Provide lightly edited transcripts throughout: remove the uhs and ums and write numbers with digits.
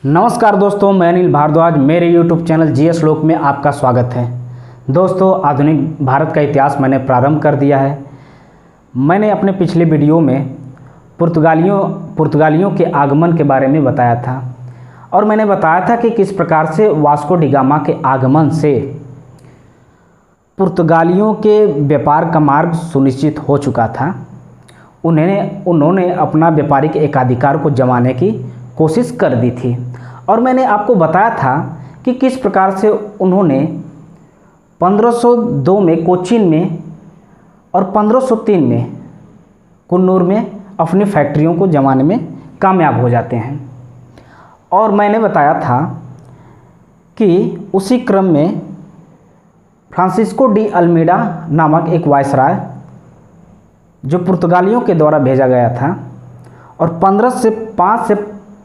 नमस्कार दोस्तों, मैं अनिल भारद्वाज। मेरे YouTube चैनल जीएस लोक में आपका स्वागत है। दोस्तों, आधुनिक भारत का इतिहास मैंने प्रारंभ कर दिया है। मैंने अपने पिछले वीडियो में पुर्तगालियों के आगमन के बारे में बताया था और मैंने बताया था कि किस प्रकार से वास्को डी गामा के आगमन से पुर्तगालियों के व्यापार का मार्ग सुनिश्चित हो चुका था। उन्होंने अपना व्यापारिक एकाधिकार को जमाने की कोशिश कर दी थी और मैंने आपको बताया था कि किस प्रकार से उन्होंने 1502 में कोचीन में और 1503 में कुन्नूर में अपनी फैक्ट्रियों को जमाने में कामयाब हो जाते हैं। और मैंने बताया था कि उसी क्रम में फ्रांसिस्को डी अल्मीडा नामक एक वायसराय जो पुर्तगालियों के द्वारा भेजा गया था और 5 से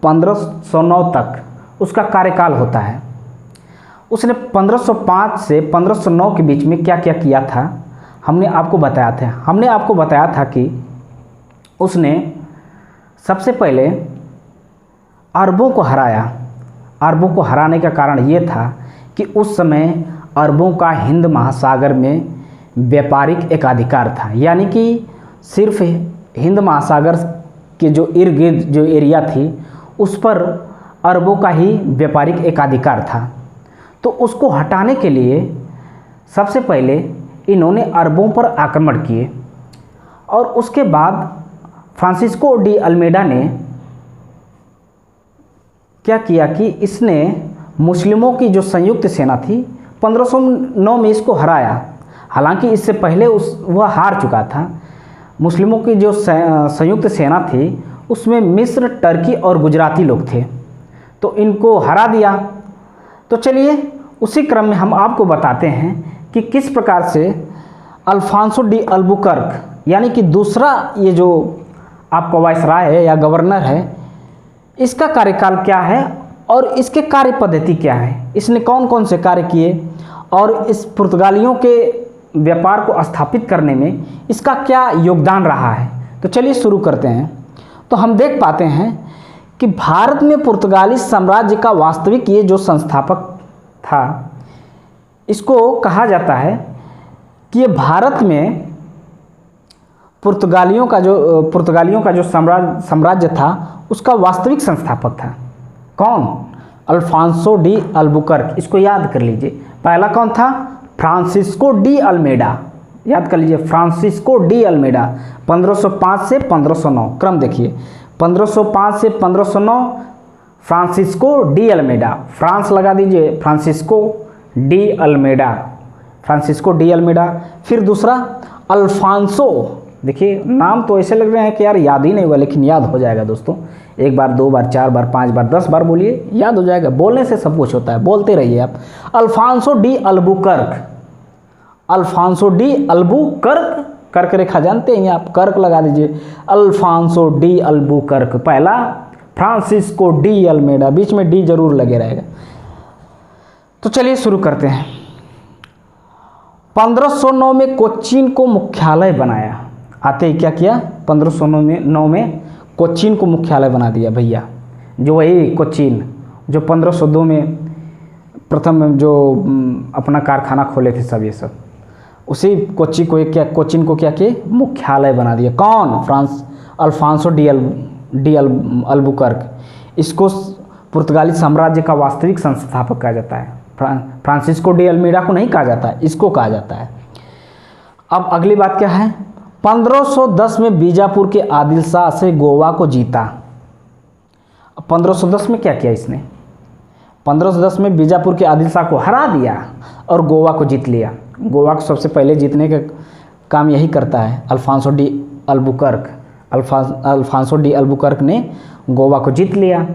1509 तक उसका कार्यकाल होता है। उसने 1505 से 1509 के बीच में क्या क्या किया था हमने आपको बताया था कि उसने सबसे पहले अरबों को हराया। अरबों को हराने का कारण ये था कि उस समय अरबों का हिंद महासागर में व्यापारिक एकाधिकार था, यानी कि सिर्फ हिंद महासागर के जो इर्द गिर्द जो एरिया थी उस पर अरबों का ही व्यापारिक एकाधिकार था। तो उसको हटाने के लिए सबसे पहले इन्होंने अरबों पर आक्रमण किए और उसके बाद फ्रांसिस्को डी अल्मीडा ने क्या किया कि इसने मुस्लिमों की जो संयुक्त सेना थी 1509 में इसको हराया। हालांकि इससे पहले वह हार चुका था। मुस्लिमों की जो संयुक्त सेना थी उसमें मिस्र, टर्की और गुजराती लोग थे, तो इनको हरा दिया। तो चलिए उसी क्रम में हम आपको बताते हैं कि किस प्रकार से अल्फांसो डी अल्बुकर्क यानी कि दूसरा ये जो आपका वायसराय है या गवर्नर है, इसका कार्यकाल क्या है और इसके कार्य पद्धति क्या है, इसने कौन कौन से कार्य किए और इस पुर्तगालियों के व्यापार को स्थापित करने में इसका क्या योगदान रहा है। तो चलिए शुरू करते हैं। तो हम देख पाते हैं कि भारत में पुर्तगाली साम्राज्य का वास्तविक ये जो संस्थापक था, इसको कहा जाता है कि ये भारत में पुर्तगालियों का जो साम्राज्य था उसका वास्तविक संस्थापक था। कौन? Alfonso de Albuquerque. इसको याद कर लीजिए। पहला कौन था? Francisco de Almeida. याद कर लीजिए, फ्रांसिस्को डी अल्मीडा। 1505 से 1509 क्रम देखिए। 1505 से 1509 फ्रांसिस्को डी अल्मीडा। फ्रांस लगा दीजिए, Francisco de Almeida. Francisco de Almeida. फिर दूसरा अल्फांसो। देखिए नाम तो ऐसे लग रहे हैं कि यार याद ही नहीं हुआ, लेकिन याद हो जाएगा दोस्तों। एक बार, दो बार, 4 बार, 5 बार, 10 बार बोलिए, याद हो जाएगा। बोलने से सब कुछ होता है, बोलते रहिए आप। Alfonso de Albuquerque. Alfonso de Albuquerque, कर्क रेखा जानते हैं आप, कर्क लगा दीजिए। अल्फांसो डी अल्बुकर्क पहला, फ्रांसिस्को डी अल्मीडा, बीच में डी जरूर लगे रहेगा। तो चलिए शुरू करते हैं। 1509 में कोचीन को मुख्यालय बनाया। आते ही क्या किया? 1509 में कोचीन को मुख्यालय बना दिया भैया। जो वही कोचीन जो 1502 में प्रथम जो अपना कारखाना खोले थे सब, ये सब उसी कोचीन को क्या किए? मुख्यालय बना दिया। कौन? Alfonso de Albuquerque. इसको पुर्तगाली साम्राज्य का वास्तविक संस्थापक कहा जाता है। फ्रांसिस्को डी अल्मीडा को नहीं कहा जाता है, इसको कहा जाता है। अब अगली बात क्या है? 1510 में बीजापुर के आदिल शाह से गोवा को जीता। 1510 में क्या किया इसने? 1510 में बीजापुर के आदिल शाह को हरा दिया और गोवा को जीत लिया। गोवा को सबसे पहले जीतने का काम यही करता है Alfonso de Albuquerque. Alfonso de Albuquerque ने गोवा को जीत लिया।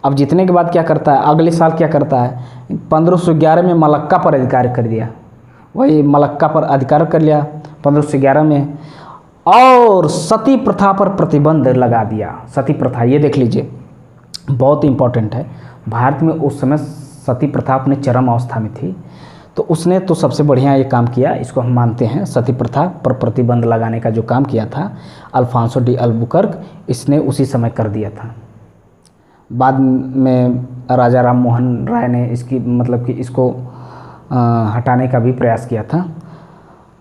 अब जीतने के बाद क्या करता है? अगले साल क्या करता है? 1511 में मलक्का पर अधिकार कर दिया। वही मलक्का पर अधिकार कर लिया 1511 में, और सती प्रथा पर प्रतिबंध लगा दिया। सती प्रथा, ये देख लीजिए, बहुत इंपॉर्टेंट है। भारत में उस समय सती प्रथा अपने चरम अवस्था में थी, तो उसने तो सबसे बढ़िया ये काम किया, इसको हम मानते हैं। सती प्रथा पर प्रतिबंध लगाने का जो काम किया था अल्फांसो डी अल्बुकर्क, इसने उसी समय कर दिया था। बाद में राजा राम मोहन राय ने इसकी मतलब कि इसको हटाने का भी प्रयास किया था।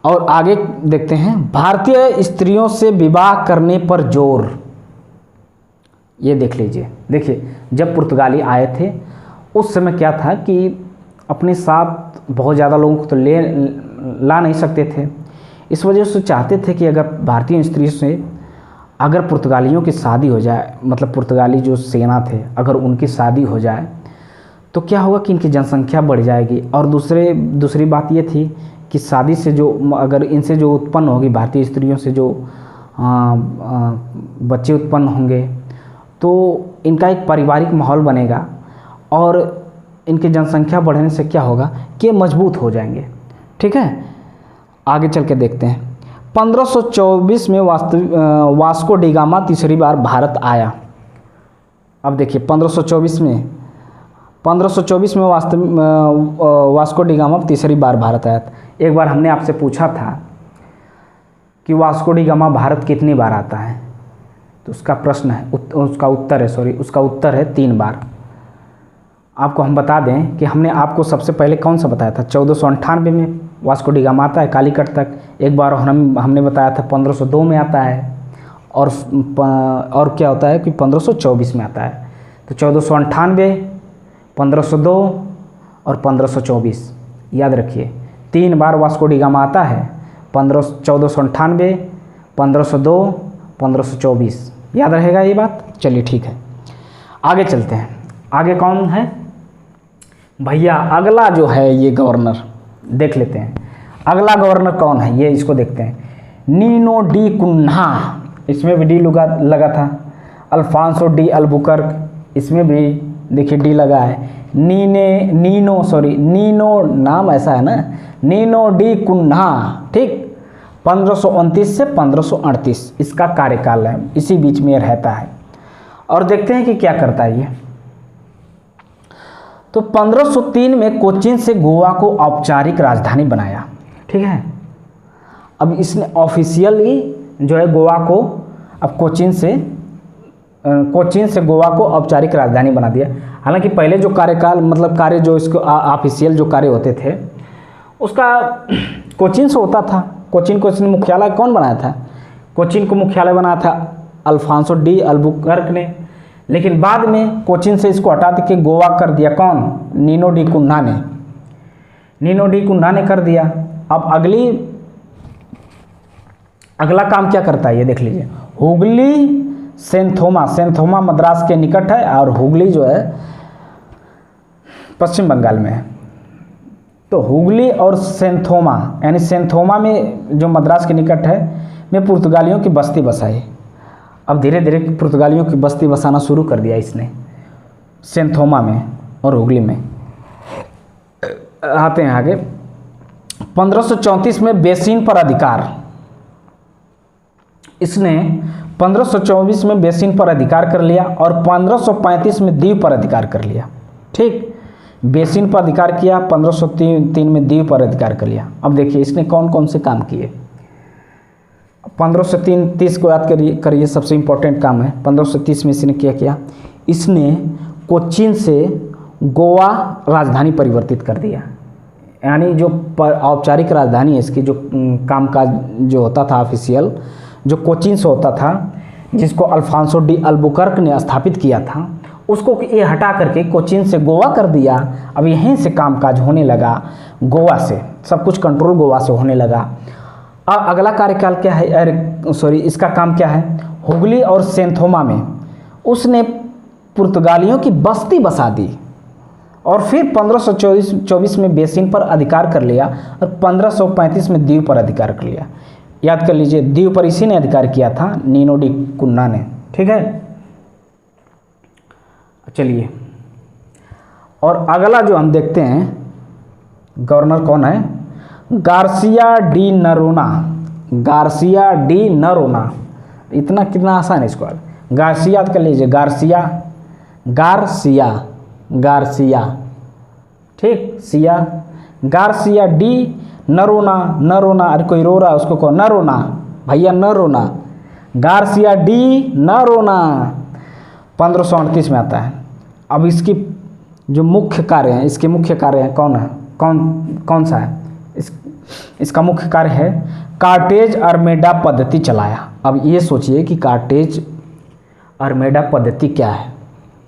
और आगे देखते हैं, भारतीय स्त्रियों से विवाह करने पर जोर। ये देख लीजिए, देखिए जब पुर्तगाली आए थे उस समय क्या था कि अपने साथ बहुत ज़्यादा लोगों को तो ला नहीं सकते थे। इस वजह से चाहते थे कि अगर भारतीय स्त्रियों से अगर पुर्तगालियों की शादी हो जाए, मतलब पुर्तगाली जो सेना थे अगर उनकी शादी हो जाए तो क्या होगा कि इनकी जनसंख्या बढ़ जाएगी। और दूसरी बात ये थी कि शादी से जो अगर इनसे जो उत्पन्न होगी, भारतीय स्त्रियों से जो बच्चे उत्पन्न होंगे तो इनका एक पारिवारिक माहौल बनेगा और इनकी जनसंख्या बढ़ने से क्या होगा कि मजबूत हो जाएंगे। ठीक है, आगे चल के देखते हैं। 1524 में वास्को डी गामा तीसरी बार भारत आया। अब देखिए 1524 में वास्को डी गामा तीसरी बार भारत आया था। एक बार हमने आपसे पूछा था कि वास्को डी गामा भारत कितनी बार आता है, तो उसका उत्तर है 3 बार। आपको हम बता दें कि हमने आपको सबसे पहले कौन सा बताया था, 1498 में वास्को डी गामा आता है कालीकट तक। एक बार हमने बताया था 1502 में आता है, और क्या होता है कि 1524 में आता है। तो 1498, 1502 और 1524 याद रखिए, 3 बार वास्को डी गामा आता है, 1498, 1502, 1524। याद रहेगा ये बात। चलिए ठीक है, आगे चलते हैं। आगे कौन है भैया, अगला जो है ये गवर्नर देख लेते हैं। अगला गवर्नर कौन है ये इसको देखते हैं। नीनो डी कुन्हा, इसमें भी डी लगा था। अल्फांसो डी अल्बुकर्क, इसमें भी देखिए डी लगा है। नीनो नाम ऐसा है ना, नीनो डी कुन्हा। ठीक, 1529 से 1538 इसका कार्यकाल है, इसी बीच में रहता है। और देखते हैं कि क्या करता है ये। तो 1503 में कोचीन से गोवा को औपचारिक राजधानी बनाया। ठीक है, अब इसने ऑफिशियली जो है गोवा को अब कोचीन से गोवा को औपचारिक राजधानी बना दिया। हालांकि पहले जो कार्यकाल मतलब कार्य जो इसको ऑफिशियल जो कार्य होते थे उसका कोचीन से होता था। कोचीन को इसने मुख्यालय कौन बनाया था, कोचीन को मुख्यालय बनाया था अल्फांसो डी अल्बुकर्क ने। लेकिन बाद में कोचीन से इसको हटा के गोवा कर दिया कौन, नीनो डी कुन्हा ने कर दिया। अब अगला काम क्या करता है ये देख लीजिए। हुगली सेंथोमा मद्रास के निकट है और हुगली जो है पश्चिम बंगाल में है। तो हुगली और सेंथोमा, यानी सेंथोमा में जो मद्रास के निकट है में पुर्तगालियों की बस्ती बसाई। अब धीरे धीरे पुर्तगालियों की बस्ती बसाना शुरू कर दिया इसने सेंथोमा में और हुगली में। आते हैं आगे। 1534 में बेसिन पर अधिकार, इसने 1524 में बेसिन पर अधिकार कर लिया और 1535 में दीव पर अधिकार कर लिया। ठीक, बेसिन पर अधिकार किया, 1503 में दीव पर अधिकार कर लिया। अब देखिए इसने कौन कौन से काम किए। 1530 को याद करिए, सबसे इम्पोर्टेंट काम है। 1530 में इसने क्या किया, इसने कोचीन से गोवा राजधानी परिवर्तित कर दिया। यानी जो औपचारिक राजधानी है इसकी, जो कामकाज जो होता था ऑफिशियल, जो कोचीन से होता था, जिसको अल्फांसो डी अल्बुकर्क ने स्थापित किया था, उसको ये हटा करके कोचीन से गोवा कर दिया। अब यहीं से कामकाज होने लगा, गोवा से सब कुछ कंट्रोल गोवा से होने लगा। अब अगला कार्यकाल क्या है, इसका काम क्या है, हुगली और सेंथोमा में उसने पुर्तगालियों की बस्ती बसा दी और फिर 1524 में बेसिन पर अधिकार कर लिया और 1535 में दीव पर अधिकार कर लिया। याद कर लीजिए, दीव पर इसी ने अधिकार किया था, नीनो डी कुन्हा ने। ठीक है, चलिए और अगला जो हम देखते हैं गवर्नर कौन है, गार्सिया डी नरोना। इतना कितना आसान है इसको, गार्सिया याद कर लीजिए, गार्सिया ठीक, सिया गार्सिया डी नरोना। अरे कोई रो रहा है उसको कहो न रोना भैया, न रोना। गार्सिया डी नरोना 1538 में आता है। अब इसकी जो मुख्य कार्य हैं, इसके मुख्य कार्य हैं कौन सा है? इसका मुख्य कार्य है कार्टेज अर्मेडा पद्धति चलाया। अब ये सोचिए कि कार्टेज अर्मेडा पद्धति क्या है,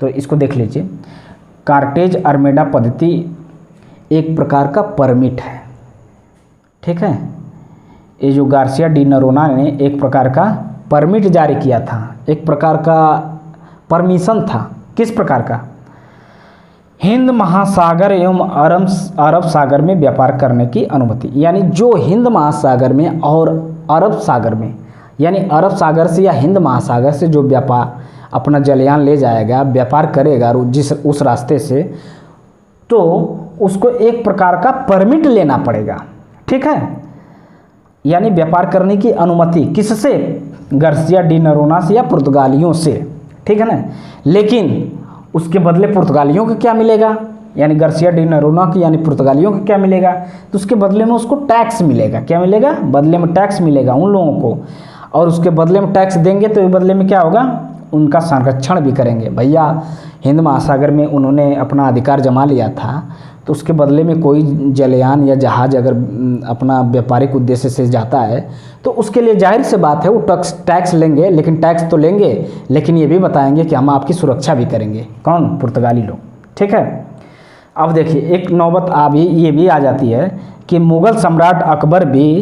तो इसको देख लीजिए। कार्टेज अर्मेडा पद्धति एक प्रकार का परमिट है, ठीक है। ये जो गार्सिया डी नरोना ने एक प्रकार का परमिट जारी किया था, एक प्रकार का परमिशन था। किस प्रकार का? हिंद महासागर एवं अरब सागर में व्यापार करने की अनुमति। यानी जो हिंद महासागर में और अरब सागर में, यानी अरब सागर से या हिंद महासागर से जो व्यापार अपना जलयान ले जाएगा, व्यापार करेगा उस रास्ते से, तो उसको एक प्रकार का परमिट लेना पड़ेगा, ठीक है। यानी व्यापार करने की अनुमति किससे? गार्सिया डी नरोना से या पुर्तगालियों से, ठीक है ना। लेकिन उसके बदले पुर्तगालियों को क्या मिलेगा? यानी गार्सिया डी नरोना की यानी पुर्तगालियों को क्या मिलेगा? तो उसके बदले में उसको टैक्स मिलेगा। क्या मिलेगा? बदले में टैक्स मिलेगा उन लोगों को, और उसके बदले में टैक्स देंगे तो बदले में क्या होगा? उनका संरक्षण भी करेंगे। भैया हिंद महासागर में उन्होंने अपना अधिकार जमा लिया था, तो उसके बदले में कोई जलयान या जहाज़ अगर अपना व्यापारिक उद्देश्य से जाता है तो उसके लिए जाहिर से बात है वो टैक्स लेंगे। लेकिन टैक्स तो लेंगे, लेकिन ये भी बताएंगे कि हम आपकी सुरक्षा भी करेंगे। कौन? पुर्तगाली लोग, ठीक है। अब देखिए एक नौबत ये भी आ जाती है कि मुग़ल सम्राट अकबर भी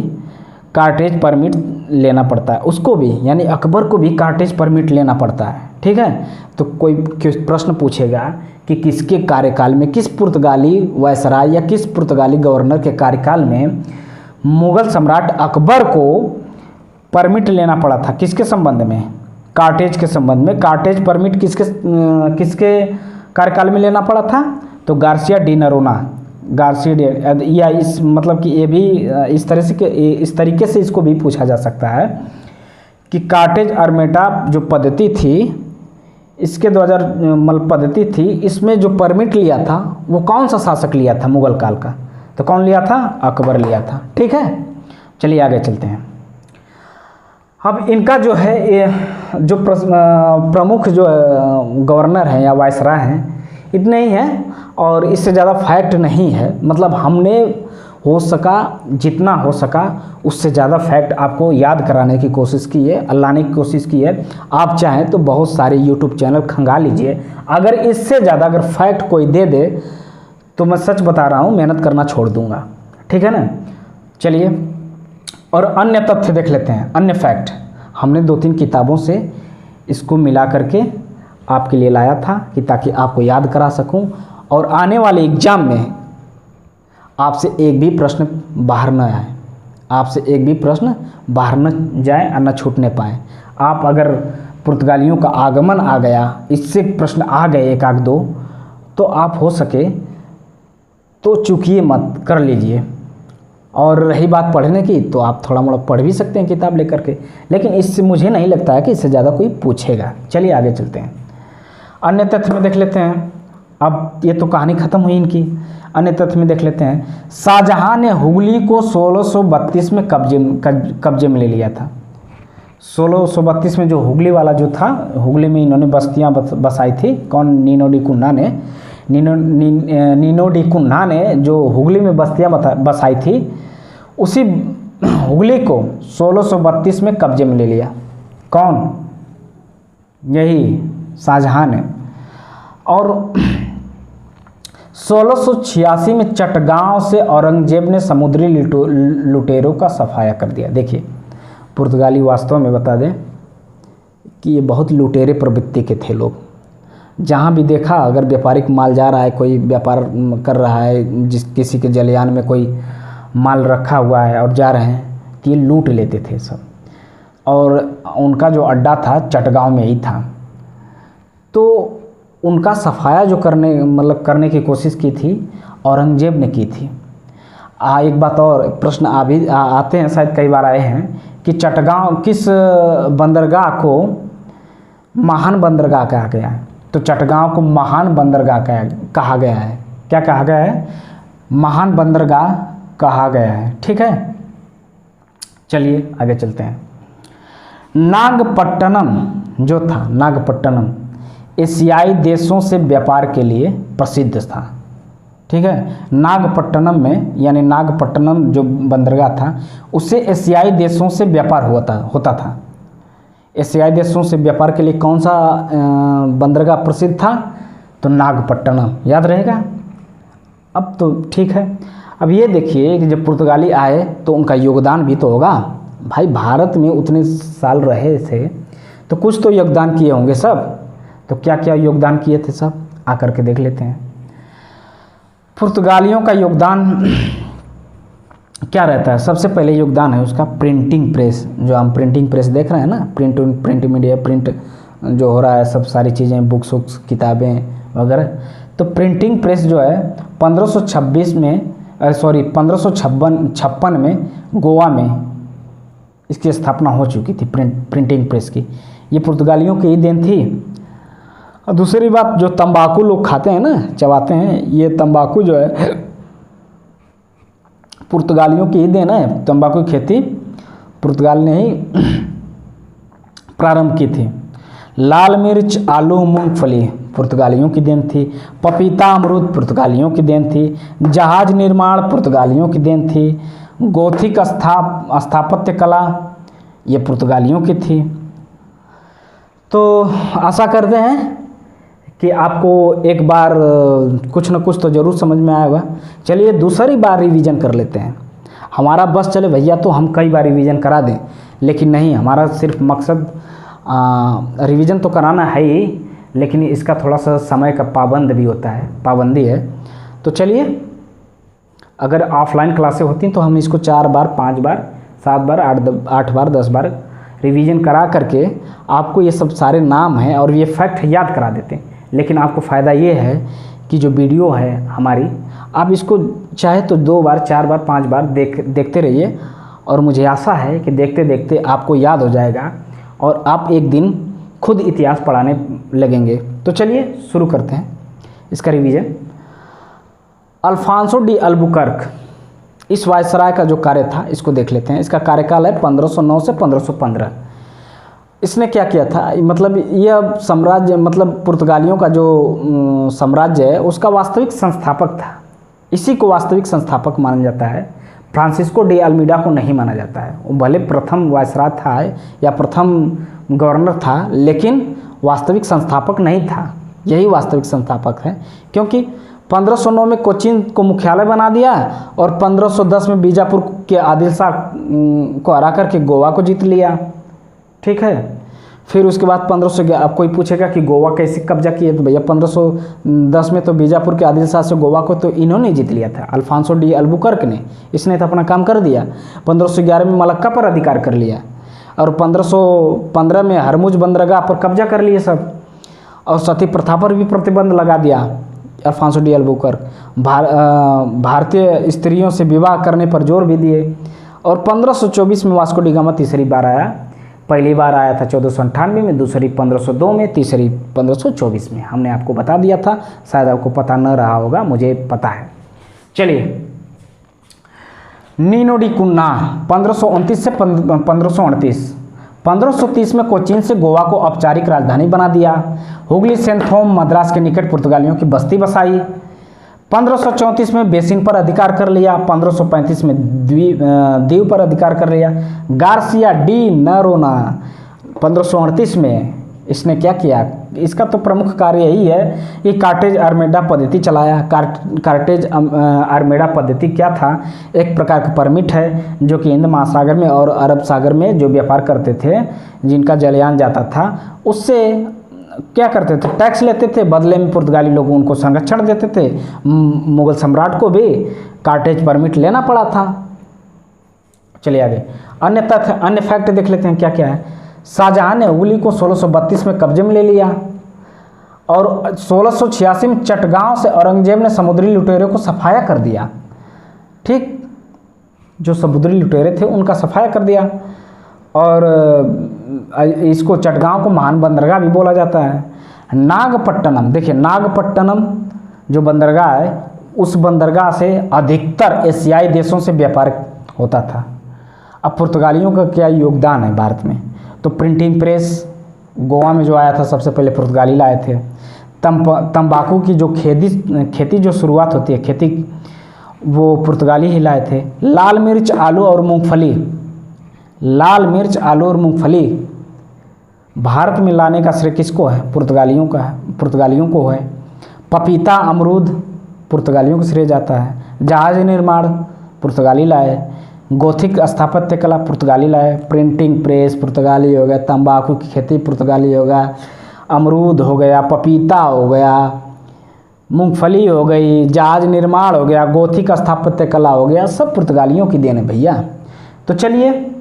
कार्टेज परमिट लेना पड़ता है, उसको भी, यानी अकबर को भी कार्टेज परमिट लेना पड़ता है, ठीक है। तो कोई प्रश्न पूछेगा कि किसके कार्यकाल में, किस पुर्तगाली वायसराय या किस पुर्तगाली गवर्नर के कार्यकाल में मुग़ल सम्राट अकबर को परमिट लेना पड़ा था? किसके संबंध में? कार्टेज के संबंध में। कार्टेज परमिट किसके कार्यकाल में लेना पड़ा था? तो गार्सिया डी नरोना, या इस मतलब कि ये भी इस तरीके से इसको भी पूछा जा सकता है कि कार्टेज अर्मेडा जो पद्धति थी, इसके 2000 मतलब पद्धति थी, इसमें जो परमिट लिया था वो कौन सा शासक लिया था मुग़ल काल का? तो कौन लिया था? अकबर लिया था, ठीक है। चलिए आगे चलते हैं। अब इनका जो है ये जो प्रमुख जो गवर्नर हैं या वायसराय हैं इतने ही हैं, और इससे ज़्यादा फैक्ट नहीं है। मतलब हमने हो सका, जितना हो सका उससे ज़्यादा फैक्ट आपको याद कराने की कोशिश की है, लाने की कोशिश की है। आप चाहें तो बहुत सारे यूट्यूब चैनल खंगा लीजिए, अगर इससे ज़्यादा अगर फैक्ट कोई दे दे तो मैं सच बता रहा हूँ मेहनत करना छोड़ दूँगा, ठीक है ना। चलिए और अन्य तथ्य देख लेते हैं, अन्य फैक्ट। हमने 2-3 किताबों से इसको मिला करके आपके लिए लाया था कि ताकि आपको याद करा सकूं, और आने वाले एग्ज़ाम में आपसे एक भी प्रश्न बाहर न आए, आपसे एक भी प्रश्न बाहर न जाए और न छूटने पाए। आप अगर पुर्तगालियों का आगमन आ गया, इससे प्रश्न आ गए 1-2, तो आप हो सके तो चूकिए मत, कर लीजिए। और रही बात पढ़ने की, तो आप थोड़ा मोड़ा पढ़ भी सकते हैं किताब लेकर के, लेकिन इससे मुझे नहीं लगता है कि इससे ज़्यादा कोई पूछेगा। चलिए आगे चलते हैं, अन्य तथ्य में देख लेते हैं। अब ये तो कहानी ख़त्म हुई इनकी। अन्य तथ्य में देख लेते हैं, शाहजहां ने हुगली को 1632 में कब्जे में ले लिया था। 1632 में जो हुगली वाला जो था, हुगली में इन्होंने बस्तियां बसाई थी। कौन? नीनो डी कुन्हा ने जो हुगली में बस्तियां बसाई थी, उसी हुगली को 1632 में कब्जे में ले लिया। कौन? यही शाहजहां ने। और 1686 में चटगांव से औरंगजेब ने समुद्री लुटेरों का सफाया कर दिया। देखिए पुर्तगाली वास्तव में बता दें कि ये बहुत लुटेरे प्रवृत्ति के थे लोग। जहाँ भी देखा, अगर व्यापारिक माल जा रहा है, कोई व्यापार कर रहा है, किसी के जलयान में कोई माल रखा हुआ है और जा रहे हैं, तो ये लूट लेते थे सब। और उनका जो अड्डा था चटगांव में ही था, तो उनका सफाया जो करने की कोशिश की थी औरंगजेब ने की थी। एक बात और, प्रश्न आते हैं, शायद कई बार आए हैं कि चटगांव किस बंदरगाह को महान बंदरगाह कहा गया है? तो चटगांव को महान बंदरगाह कहा गया है। क्या कहा गया है? महान बंदरगाह कहा गया है, ठीक है। चलिए आगे चलते हैं। नागपट्टनम जो था, नागपट्टनम एशियाई देशों से व्यापार के लिए प्रसिद्ध था। ठीक है, नागपट्टनम में, यानी नागपट्टनम जो बंदरगाह था उससे एशियाई देशों से व्यापार होता था। एशियाई देशों से व्यापार के लिए कौन सा बंदरगाह प्रसिद्ध था? तो नागपट्टनम, याद रहेगा। अब तो ठीक है। अब ये देखिए कि जब पुर्तगाली आए तो उनका योगदान भी तो होगा भाई, भारत में उतने साल रहे थे तो कुछ तो योगदान किए होंगे सब। तो क्या क्या योगदान किए थे सब, आकर के देख लेते हैं। पुर्तगालियों का योगदान क्या रहता है? सबसे पहले योगदान है उसका प्रिंटिंग प्रेस। जो हम प्रिंटिंग प्रेस देख रहे हैं ना, प्रिंट मीडिया, प्रिंट जो हो रहा है, सब सारी चीज़ें, बुक्स वुक्स, किताबें वगैरह। तो प्रिंटिंग प्रेस जो है 1556 में गोवा में इसकी स्थापना हो चुकी थी, प्रिंटिंग प्रेस की। ये पुर्तगालियों की ही देन थी। और दूसरी बात, जो तंबाकू लोग खाते हैं ना, चबाते हैं, ये तंबाकू जो है पुर्तगालियों की ही देन है। तंबाकू की खेती पुर्तगाल ने ही प्रारंभ की थी। लाल मिर्च, आलू, मूंगफली पुर्तगालियों की देन थी। पपीता, अमरूद पुर्तगालियों की देन थी। जहाज निर्माण पुर्तगालियों की देन थी। गोथिक स्थापत्य कला ये पुर्तगालियों की थी। तो आशा करते हैं कि आपको एक बार कुछ न कुछ तो ज़रूर समझ में आया होगा। चलिए दूसरी बार रिवीजन कर लेते हैं। हमारा बस चले भैया तो हम कई बार रिवीजन करा दें, लेकिन नहीं, हमारा सिर्फ मकसद रिवीजन तो कराना है ही, लेकिन इसका थोड़ा सा समय का पाबंदी है। तो चलिए, अगर ऑफलाइन क्लासें होती तो हम इसको 4 बार, 5 बार, 7 बार, 8 बार, 10 बार रिवीजन करा करके आपको ये सब सारे नाम हैं और ये फैक्ट याद करा देते हैं। लेकिन आपको फ़ायदा ये है कि जो वीडियो है हमारी, आप इसको चाहे तो 2 बार, 4 बार, 5 बार देखते रहिए। और मुझे आशा है कि देखते देखते आपको याद हो जाएगा और आप एक दिन खुद इतिहास पढ़ाने लगेंगे। तो चलिए शुरू करते हैं इसका रिवीजन। अल्फांसो डी अल्बुकर्क, इस वायसराय का जो कार्य था इसको देख लेते हैं। इसका कार्यकाल है 1509 से 1515। इसने क्या किया था? मतलब यह साम्राज्य, मतलब पुर्तगालियों का जो साम्राज्य है उसका वास्तविक संस्थापक था। इसी को वास्तविक संस्थापक माना जाता है। फ्रांसिस्को डी अल्मीडा को नहीं माना जाता है। वो भले प्रथम वायसराय था या प्रथम गवर्नर था, लेकिन वास्तविक संस्थापक नहीं था। यही वास्तविक संस्थापक है, क्योंकि 1509 में कोचीन को मुख्यालय बना दिया और 1510 में बीजापुर के आदिल शाह को हरा करके गोवा को जीत लिया। ठीक है, फिर उसके बाद 1511, अब कोई पूछेगा कि गोवा कैसे कब्जा किए, तो भैया 1510 में तो बीजापुर के आदिल शाह से गोवा को तो इन्होंने जीत लिया था, अल्फांसो डी अल्बुकर्क ने। इसने तो अपना काम कर दिया। 1511 में मलक्का पर अधिकार कर लिया और 1515 में हरमुज बंदरगाह पर कब्जा कर लिए सब, और सती प्रथा पर भी प्रतिबंध लगा दिया अल्फांसो डी अल्बुकर्क। भारतीय स्त्रियों से विवाह करने पर जोर भी दिए। और 1524 में वास्को डी गामा तीसरी बार आया। पहली बार आया था 1498 में, दूसरी 1502 में, तीसरी 1524 में। हमने आपको बता दिया था, शायद आपको पता न रहा होगा, मुझे पता है। चलिए, नीनो डी कुन्ना 1529 से 1538। 1530 में कोचीन से गोवा को औपचारिक राजधानी बना दिया। हुगली सेंथोम मद्रास के निकट पुर्तगालियों की बस्ती बसाई। 1534 में बेसिन पर अधिकार कर लिया। 1535 में दीव पर अधिकार कर लिया। गार्सिया डी नरोना 1538 में इसने क्या किया? इसका तो प्रमुख कार्य यही है कि कार्टेज आर्मेडा पद्धति चलाया। कार्टेज आर्मेडा पद्धति क्या था? एक प्रकार का परमिट है जो कि हिंद महासागर में और अरब सागर में जो व्यापार करते थे, जिनका जलयान जाता था, उससे क्या करते थे? टैक्स लेते थे। बदले में पुर्तगाली लोग उनको संरक्षण देते थे। मुगल सम्राट को भी कार्टेज परमिट लेना पड़ा था। चलिए आगे, अन्य तथ्य, अन्य फैक्ट देख लेते हैं क्या क्या है। शाहजहां ने हुगली को 1632 में कब्जे में ले लिया और 1686 में चटगांव से औरंगजेब ने समुद्री लुटेरों को सफाया कर दिया। ठीक, जो समुद्री लुटेरे थे उनका सफाया कर दिया। और इसको चटगांव को महान बंदरगाह भी बोला जाता है। नागपट्टनम, देखिए नागपट्टनम जो बंदरगाह है, उस बंदरगाह से अधिकतर एशियाई देशों से व्यापार होता था। अब पुर्तगालियों का क्या योगदान है भारत में? तो प्रिंटिंग प्रेस गोवा में जो आया था सबसे पहले पुर्तगाली लाए थे। तंबाकू की जो खेती जो शुरुआत होती है, खेती वो पुर्तगाली ही लाए थे। लाल मिर्च, आलू और मूंगफली, लाल मिर्च, आलू और मूंगफली भारत में लाने का श्रेय किसको है? पुर्तगालियों का है, पुर्तगालियों को है। पपीता, अमरूद पुर्तगालियों को श्रेय जाता है। जहाज निर्माण पुर्तगाली लाए। गोथिक स्थापत्य कला पुर्तगाली लाए। प्रिंटिंग प्रेस पुर्तगाली हो गया। तंबाकू की खेती पुर्तगाली हो गया। अमरूद हो गया, पपीता हो गया, मूंगफली हो गई, जहाज निर्माण हो गया, गोथिक स्थापत्य कला हो गया, सब पुर्तगालियों की देन है भैया। तो चलिए,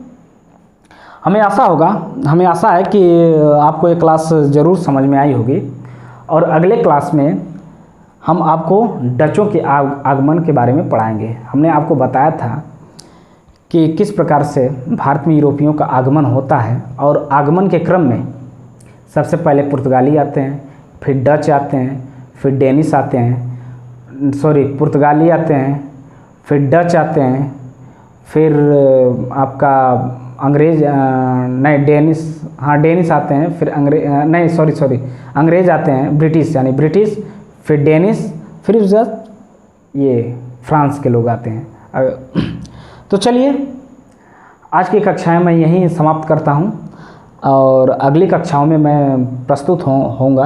हमें आशा है कि आपको ये क्लास ज़रूर समझ में आई होगी और अगले क्लास में हम आपको डचों के आगमन के बारे में पढ़ाएंगे। हमने आपको बताया था कि किस प्रकार से भारत में यूरोपियों का आगमन होता है और आगमन के क्रम में सबसे पहले पुर्तगाली आते हैं, फिर डच आते हैं, फिर डेनिश आते हैं, पुर्तगाली आते हैं, फिर डच आते हैं, फिर आपका अंग्रेज डेनिश आते हैं, फिर अंग्रेज आते हैं, ब्रिटिश, फिर डेनिश, फिर उसके बाद ये फ्रांस के लोग आते हैं। तो चलिए, आज की कक्षाएं मैं यहीं समाप्त करता हूं और अगली कक्षाओं में मैं प्रस्तुत होऊंगा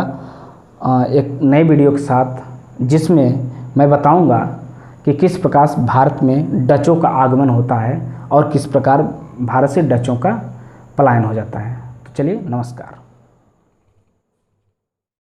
एक नए वीडियो के साथ, जिसमें मैं बताऊंगा कि किस प्रकार भारत में डचों का आगमन होता है और किस प्रकार भारत से डचों का पलायन हो जाता है। तो चलिए, नमस्कार।